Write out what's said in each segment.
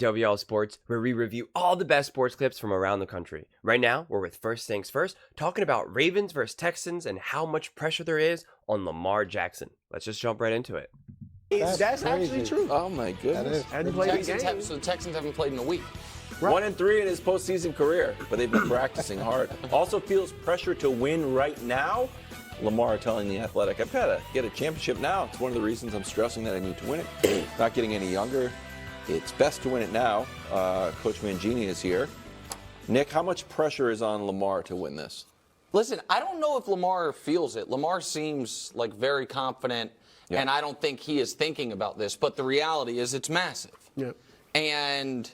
WL Sports, where we review all the best sports clips from around the country. Right now, we're with First Things First, talking about Ravens versus Texans and how much pressure there is on Lamar Jackson. Let's just jump right into it. That's actually true. Oh my goodness. The Texans haven't played in a week. Right. 1-3 in his postseason career, but they've been practicing hard. Also feels pressure to win right now. Lamar telling The Athletic, I've got to get a championship now. It's one of the reasons I'm stressing that I need to win it. Not getting any younger. It's best to win it now. Coach Mangini is here. Nick, how much pressure is on Lamar to win this? Listen, I don't know if Lamar feels it. Lamar seems like very confident, and I don't think he is thinking about this. But the reality is it's massive. Yep. And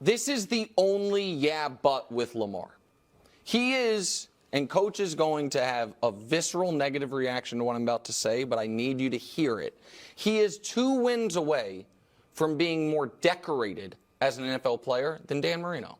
this is the only but with Lamar. He is, and Coach is going to have a visceral negative reaction to what I'm about to say, but I need you to hear it. He is 2 wins away from being more decorated as an NFL player than Dan Marino.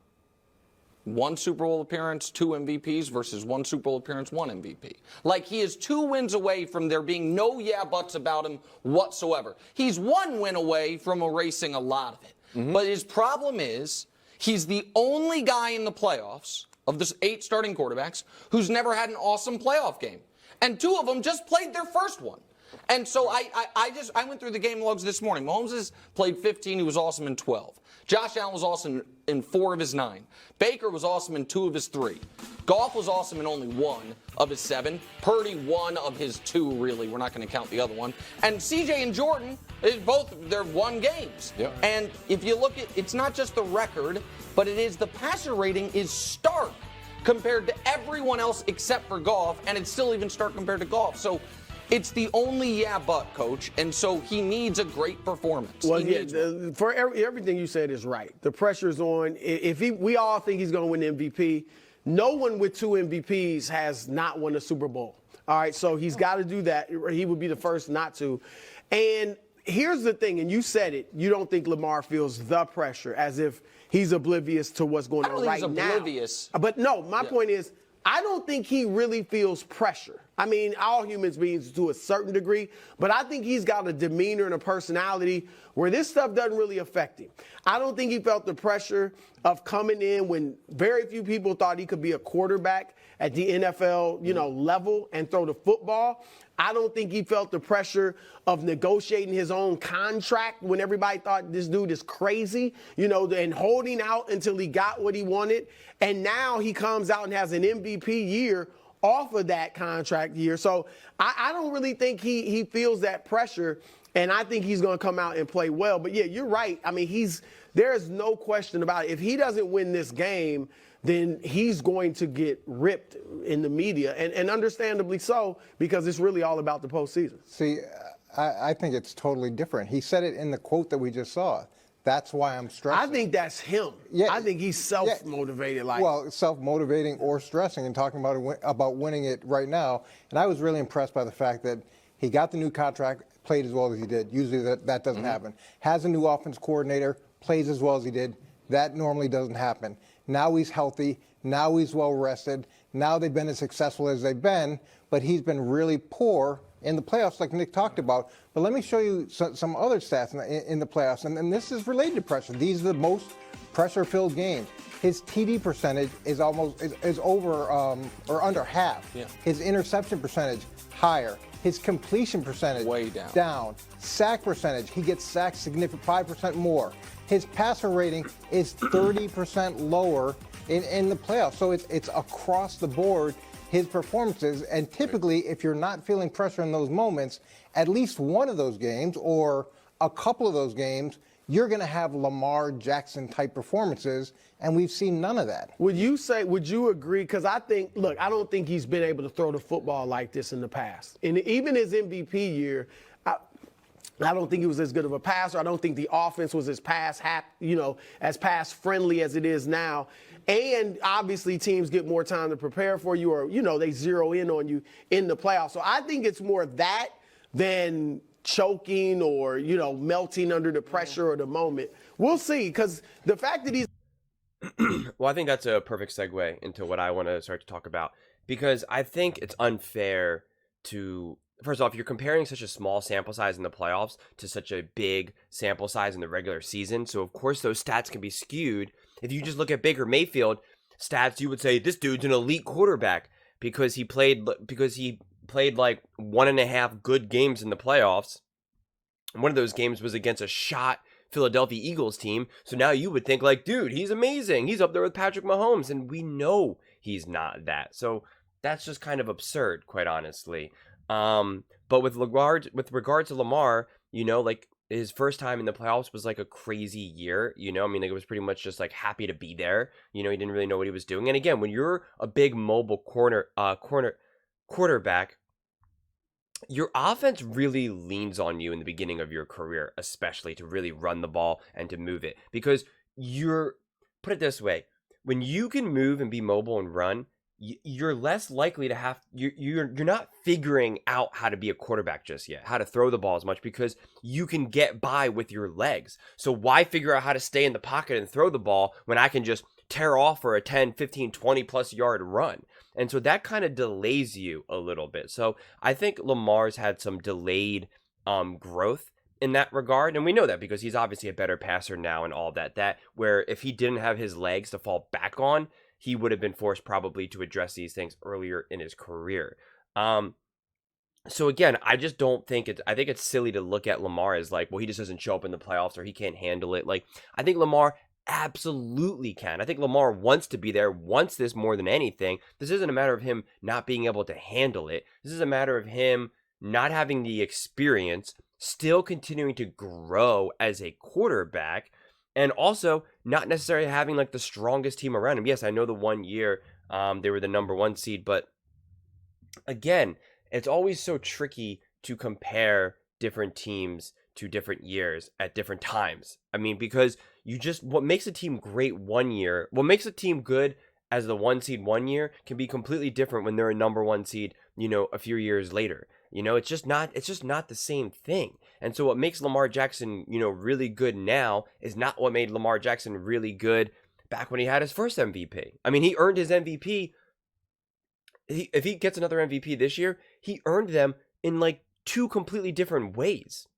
1 Super Bowl appearance, 2 MVPs versus 1 Super Bowl appearance, 1 MVP. Like, he is 2 wins away from there being no buts about him whatsoever. He's 1 win away from erasing a lot of it. But his problem is he's the only guy in the playoffs of the 8 starting quarterbacks who's never had an awesome playoff game. And 2 of them just played their first one. And so I went through the game logs this morning. Mahomes has played 15. He was awesome in 12. Josh Allen was awesome in 4 of his 9. Baker was awesome in 2 of his 3. Goff was awesome in only 1 of his 7. Purdy 1 of his 2, really. We're not going to count the other one. And CJ and Jordan, they're 1 games. Yep. And if you look at, it's not just the record, but it is the passer rating is stark compared to everyone else except for Goff, and it's still even stark compared to Goff. So it's the only but, Coach, and so he needs a great performance. Well, everything you said is right. The pressure's on. We all think he's going to win the MVP. No one with 2 MVPs has not won a Super Bowl. All right, so he's got to do that. He would be the first not to. And here's the thing, and you said it, you don't think Lamar feels the pressure as if he's oblivious to what's going on right now. He's oblivious. But no, my point is, I don't think he really feels pressure. I mean, all human beings to a certain degree, but I think he's got a demeanor and a personality where this stuff doesn't really affect him. I don't think he felt the pressure of coming in when very few people thought he could be a quarterback at the NFL, level and throw the football. I don't think he felt the pressure of negotiating his own contract when everybody thought this dude is crazy, and holding out until he got what he wanted. And now he comes out and has an MVP year off of that contract year. So I don't really think he feels that pressure, and I think he's going to come out and play well. But, yeah, you're right. I mean, there's no question about it. If he doesn't win this game, then he's going to get ripped in the media, and understandably so, because it's really all about the postseason. See, I think it's totally different. He said it in the quote that we just saw. That's why I'm stressing. I think that's him. Yeah, I think he's self-motivated. Self-motivating or stressing and talking about winning it right now. And I was really impressed by the fact that he got the new contract, played as well as he did. Usually that doesn't happen. Has a new offense coordinator, plays as well as he did. That normally doesn't happen. Now he's healthy. Now he's well-rested. Now they've been as successful as they've been, but he's been really poor in the playoffs, like Nick talked about. But let me show you some other stats in the playoffs, and this is related to pressure. These are the most pressure-filled games. His TD percentage is over or under half. Yeah. His interception percentage higher. His completion percentage way down. Sack percentage, he gets sacked significant 5% more. His passer rating is 30% lower in the playoffs. So it's across the board, his performances. And typically, if you're not feeling pressure in those moments, at least one of those games or a couple of those games, you're going to have Lamar Jackson type performances, and we've seen none of that. Would you agree? Because I don't think he's been able to throw the football like this in the past. And even his MVP year, I don't think he was as good of a passer. I don't think the offense was as pass friendly as it is now. And obviously teams get more time to prepare for you, or, they zero in on you in the playoffs. So I think it's more that than choking or, melting under the pressure of the moment. We'll see, because the fact that he's Well, I think that's a perfect segue into what I want to start to talk about, because I think it's unfair first off, you're comparing such a small sample size in the playoffs to such a big sample size in the regular season. So, of course, those stats can be skewed. If you just look at Baker Mayfield stats, you would say this dude's an elite quarterback because he played like 1.5 good games in the playoffs. One of those games was against a shot Philadelphia Eagles team. So now you would think like, dude, he's amazing. He's up there with Patrick Mahomes. And we know he's not that. So that's just kind of absurd, quite honestly. But with regards to Lamar, like his first time in the playoffs was like a crazy year. I mean, like, it was pretty much just like happy to be there. He didn't really know what he was doing. And again, when you're a big mobile quarterback, your offense really leans on you in the beginning of your career, especially to really run the ball and to move it. Because put it this way, when you can move and be mobile and run, you're less likely to have, you're not figuring out how to be a quarterback just yet, how to throw the ball as much, because you can get by with your legs. So why figure out how to stay in the pocket and throw the ball when I can just tear off for a 10, 15, 20 plus yard run? And so that kind of delays you a little bit. So I think Lamar's had some delayed growth in that regard. And we know that because he's obviously a better passer now and all that where if he didn't have his legs to fall back on, he would have been forced probably to address these things earlier in his career. So again, I just don't think I think it's silly to look at Lamar as like, well, he just doesn't show up in the playoffs or he can't handle it. Like, I think Lamar absolutely can. I think Lamar wants to be there, wants this more than anything. This isn't a matter of him not being able to handle it. This is a matter of him not having the experience, still continuing to grow as a quarterback, and also not necessarily having like the strongest team around him. Yes, I know the one year they were the number 1 seed, but again, it's always so tricky to compare different teams to different years at different times. I mean, because what makes a team great one year, what makes a team good as the 1 seed one year can be completely different when they're a number 1 seed, a few years later. It's just not the same thing. And so what makes Lamar Jackson, really good now is not what made Lamar Jackson really good back when he had his first MVP. I mean, he earned his MVP. If he gets another MVP this year, he earned them in like 2 completely different ways.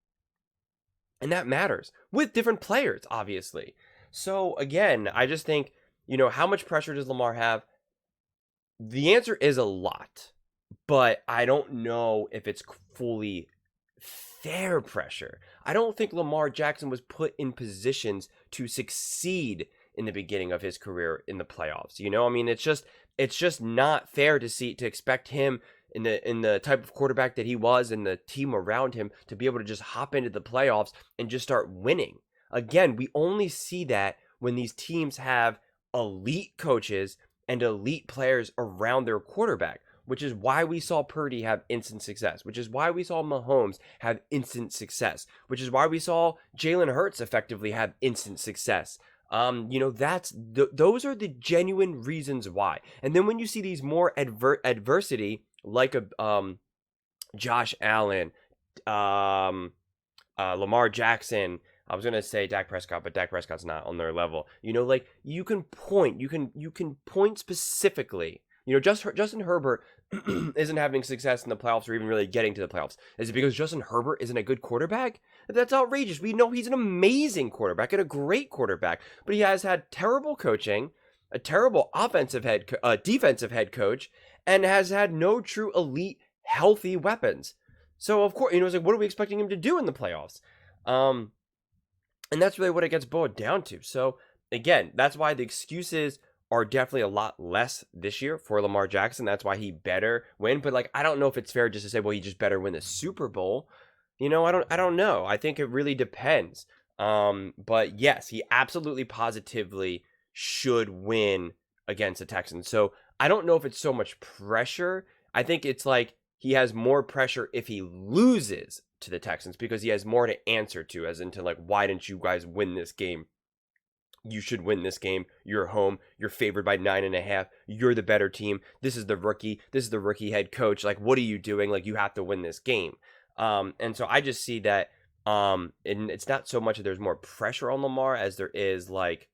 And that matters with different players, obviously. So again, I just think, how much pressure does Lamar have? The answer is a lot, but I don't know if it's fully fair pressure. I don't think Lamar Jackson was put in positions to succeed in the beginning of his career in the playoffs. I mean, it's just not fair to expect him in the type of quarterback that he was and the team around him to be able to just hop into the playoffs and just start winning. Again, we only see that when these teams have elite coaches and elite players around their quarterback, which is why we saw Purdy have instant success, which is why we saw Mahomes have instant success, which is why we saw Jalen Hurts effectively have instant success. Those are the genuine reasons why. And then when you see these more adversity, like a Josh Allen, Lamar Jackson, I was gonna say Dak Prescott, but Dak Prescott's not on their level. Like you can point specifically. Justin Herbert isn't having success in the playoffs or even really getting to the playoffs. Is it because Justin Herbert isn't a good quarterback? That's outrageous. We know he's an amazing quarterback and a great quarterback, but he has had terrible coaching, a terrible defensive head coach, and has had no true elite, healthy weapons. So of course, it's like, what are we expecting him to do in the playoffs? And that's really what it gets boiled down to. So again, that's why the excuses are definitely a lot less this year for Lamar Jackson. That's why he better win. But like, I don't know if it's fair just to say, well, he just better win the Super Bowl. I don't know. I think it really depends. But yes, he absolutely positively should win against the Texans. So I don't know if it's so much pressure. I think it's like he has more pressure if he loses to the Texans because he has more to answer to, as into like, why didn't you guys win this game? You should win this game. You're home. You're favored by 9.5. You're the better team. This is the rookie. This is the rookie head coach. Like, what are you doing? Like, you have to win this game. And so I just see that, and it's not so much that there's more pressure on Lamar as there is like,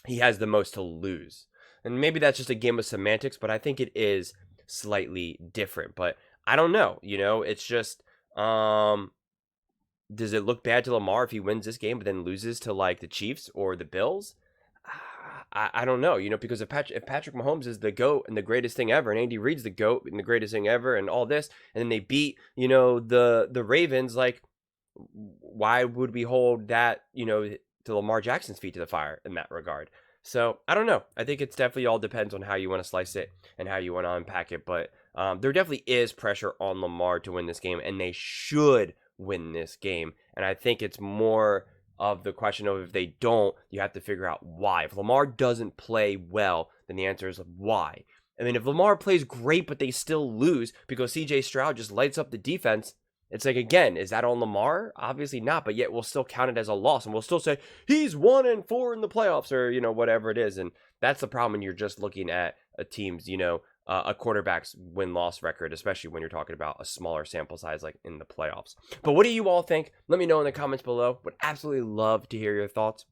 he has the most to lose. And maybe that's just a game of semantics, but I think it is slightly different. But I don't know. It's just, does it look bad to Lamar if he wins this game but then loses to like the Chiefs or the Bills? I don't know, because if Patrick Mahomes is the GOAT and the greatest thing ever, and Andy Reid's the GOAT and the greatest thing ever, and all this, and then they beat, the Ravens, like, why would we hold that, to Lamar Jackson's feet to the fire in that regard? So I don't know. I think it's definitely all depends on how you want to slice it and how you want to unpack it. But there definitely is pressure on Lamar to win this game, and they should win this game. And I think it's more of the question of if they don't, you have to figure out why. If Lamar doesn't play well, then the answer is why. I mean, if Lamar plays great but they still lose because CJ Stroud just lights up the defense, it's like, again, is that on Lamar? Obviously not, but yet we'll still count it as a loss, and we'll still say he's 1-4 in the playoffs, or whatever it is. And that's the problem when you're just looking at a team's a quarterback's win-loss record, especially when you're talking about a smaller sample size like in the playoffs. But what do you all think? Let me know in the comments below. Would absolutely love to hear your thoughts.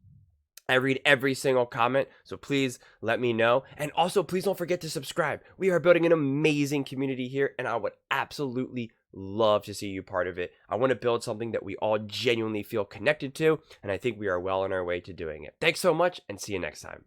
I read every single comment, so please let me know. And also, please don't forget to subscribe. We are building an amazing community here, and I would absolutely love to see you part of it. I want to build something that we all genuinely feel connected to, and I think we are well on our way to doing it. Thanks so much, and see you next time.